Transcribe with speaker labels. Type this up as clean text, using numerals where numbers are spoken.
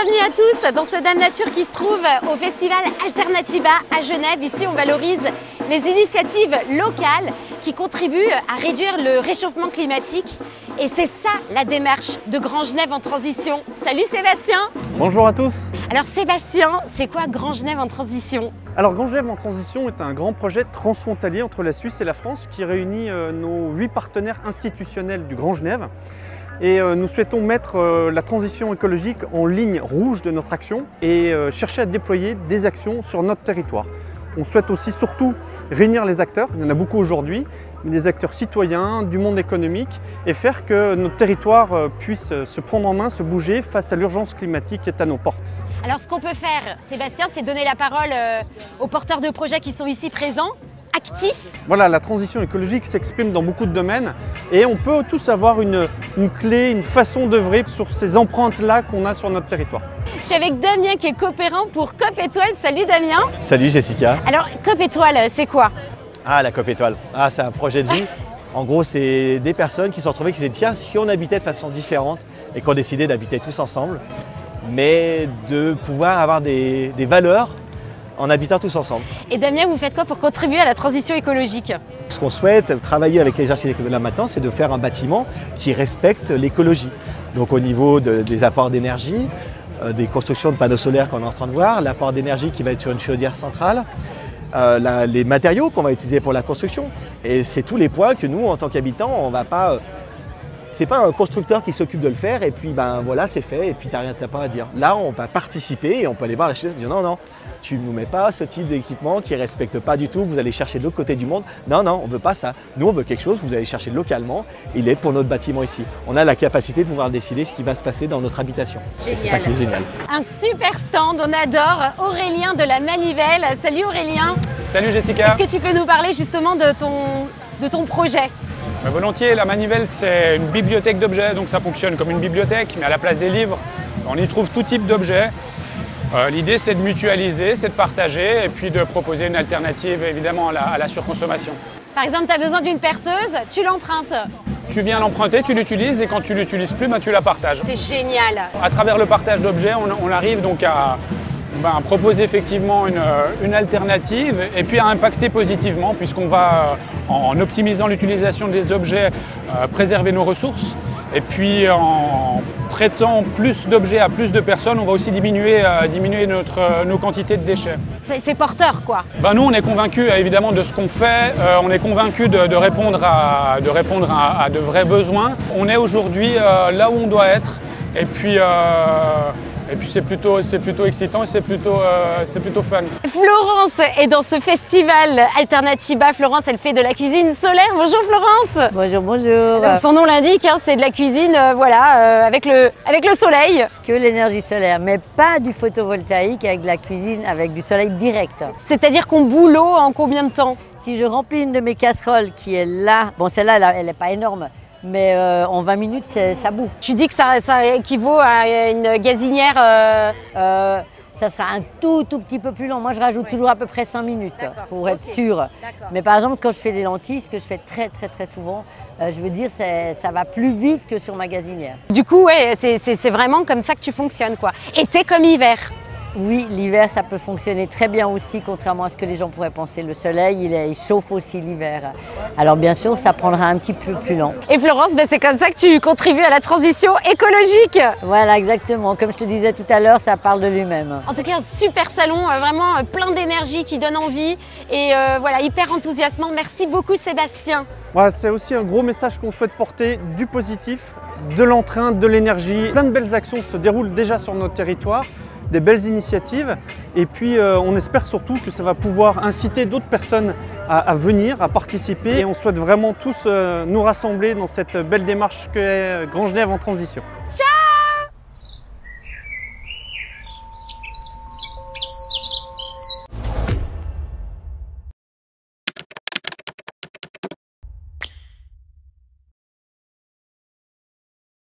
Speaker 1: Bienvenue à tous dans ce Dame Nature qui se trouve au festival Alternativa à Genève. Ici, on valorise les initiatives locales qui contribuent à réduire le réchauffement climatique. Et c'est ça la démarche de Grand Genève en transition. Salut Sébastien!
Speaker 2: Bonjour à tous!
Speaker 1: Alors Sébastien, c'est quoi Grand Genève en transition?
Speaker 2: Alors Grand Genève en transition est un grand projet transfrontalier entre la Suisse et la France qui réunit nos 8 partenaires institutionnels du Grand Genève. Et nous souhaitons mettre la transition écologique en ligne rouge de notre action et chercher à déployer des actions sur notre territoire. On souhaite aussi surtout réunir les acteurs, il y en a beaucoup aujourd'hui, des acteurs citoyens, du monde économique et faire que notre territoire puisse se prendre en main, se bouger face à l'urgence climatique qui est à nos portes.
Speaker 1: Alors ce qu'on peut faire, Sébastien, c'est donner la parole aux porteurs de projets qui sont ici présents. Actif.
Speaker 2: Voilà, la transition écologique s'exprime dans beaucoup de domaines et on peut tous avoir une clé, une façon d'œuvrer sur ces empreintes-là qu'on a sur notre territoire.
Speaker 1: Je suis avec Damien qui est coopérant pour COP Étoile. Salut Damien.
Speaker 3: Salut Jessica.
Speaker 1: Alors COP Étoile, c'est quoi?
Speaker 3: Ah, la COP Étoile. Ah, c'est un projet de vie. En gros, c'est des personnes qui se sont retrouvées qui se disaient tiens, si on habitait de façon différente et qu'on décidait d'habiter tous ensemble, mais de pouvoir avoir des valeurs en habitant tous ensemble.
Speaker 1: Et Damien, vous faites quoi pour contribuer à la transition écologique?
Speaker 3: Ce qu'on souhaite travailler avec les architectes de là maintenant, c'est de faire un bâtiment qui respecte l'écologie. Donc au niveau des apports d'énergie, des constructions de panneaux solaires qu'on est en train de voir, l'apport d'énergie qui va être sur une chaudière centrale, les matériaux qu'on va utiliser pour la construction. Et c'est tous les points que nous, en tant qu'habitants, on ne va pas... C'est pas un constructeur qui s'occupe de le faire et puis ben voilà, c'est fait et puis t'as pas à dire. Là, on va participer et on peut aller voir la chaise et dire non, tu ne nous mets pas ce type d'équipement qui ne respecte pas du tout, vous allez chercher de l'autre côté du monde. Non, on ne veut pas ça. Nous, on veut quelque chose, vous allez chercher localement, il est pour notre bâtiment ici. On a la capacité de pouvoir décider ce qui va se passer dans notre habitation.
Speaker 1: Génial.
Speaker 3: C'est ça qui est génial.
Speaker 1: Un super stand, on adore. Aurélien de la Manivelle. Salut Aurélien.
Speaker 4: Salut Jessica.
Speaker 1: Est-ce que tu peux nous parler justement de ton projet?
Speaker 4: Volontiers, la Manivelle c'est une bibliothèque d'objets, donc ça fonctionne comme une bibliothèque, mais à la place des livres, on y trouve tout type d'objets. L'idée c'est de mutualiser, c'est de partager et puis de proposer une alternative évidemment à la surconsommation.
Speaker 1: Par exemple, tu as besoin d'une perceuse, tu l'empruntes.
Speaker 4: Tu viens l'emprunter, tu l'utilises et quand tu l'utilises plus, tu la partages.
Speaker 1: C'est génial.
Speaker 4: À travers le partage d'objets, on arrive donc à proposer effectivement une alternative et puis à impacter positivement puisqu'on va, en optimisant l'utilisation des objets, préserver nos ressources et puis en prêtant plus d'objets à plus de personnes, on va aussi diminuer nos quantités de déchets.
Speaker 1: C'est porteur quoi.
Speaker 4: Nous on est convaincus évidemment de ce qu'on fait, on est convaincus de répondre à de vrais besoins. On est aujourd'hui là où on doit être et puis c'est plutôt excitant et c'est plutôt fun.
Speaker 1: Florence est dans ce festival Alternativa. Florence, elle fait de la cuisine solaire. Bonjour Florence.
Speaker 5: Bonjour.
Speaker 1: Alors, son nom l'indique, c'est de la cuisine avec le soleil.
Speaker 5: Que l'énergie solaire, mais pas du photovoltaïque avec de la cuisine avec du soleil direct.
Speaker 1: C'est-à-dire qu'on bout l'eau en combien de temps?
Speaker 5: Si je remplis une de mes casseroles qui est là, bon celle-là elle n'est pas énorme, mais en 20 minutes, ça bout.
Speaker 1: Tu dis que ça équivaut à une gazinière
Speaker 5: ça sera un tout petit peu plus long. Moi, je rajoute toujours à peu près 5 minutes pour être sûre. Mais par exemple, quand je fais des lentilles, ce que je fais très souvent, je veux dire, ça va plus vite que sur ma gazinière.
Speaker 1: Du coup, ouais, c'est vraiment comme ça que tu fonctionnes, quoi. Été comme hiver.
Speaker 5: Oui, l'hiver, ça peut fonctionner très bien aussi, contrairement à ce que les gens pourraient penser. Le soleil, il chauffe aussi l'hiver. Alors bien sûr, ça prendra un petit peu plus long.
Speaker 1: Et Florence, c'est comme ça que tu contribues à la transition écologique.
Speaker 5: Voilà, exactement. Comme je te disais tout à l'heure, ça parle de lui-même.
Speaker 1: En tout cas, un super salon, vraiment plein d'énergie qui donne envie et voilà, hyper enthousiasmant. Merci beaucoup Sébastien.
Speaker 2: Voilà, c'est aussi un gros message qu'on souhaite porter, du positif, de l'entrain, de l'énergie. Plein de belles actions se déroulent déjà sur notre territoire. Des belles initiatives et puis on espère surtout que ça va pouvoir inciter d'autres personnes à venir, à participer et on souhaite vraiment tous nous rassembler dans cette belle démarche qu'est Grand Genève en transition.
Speaker 1: Ciao!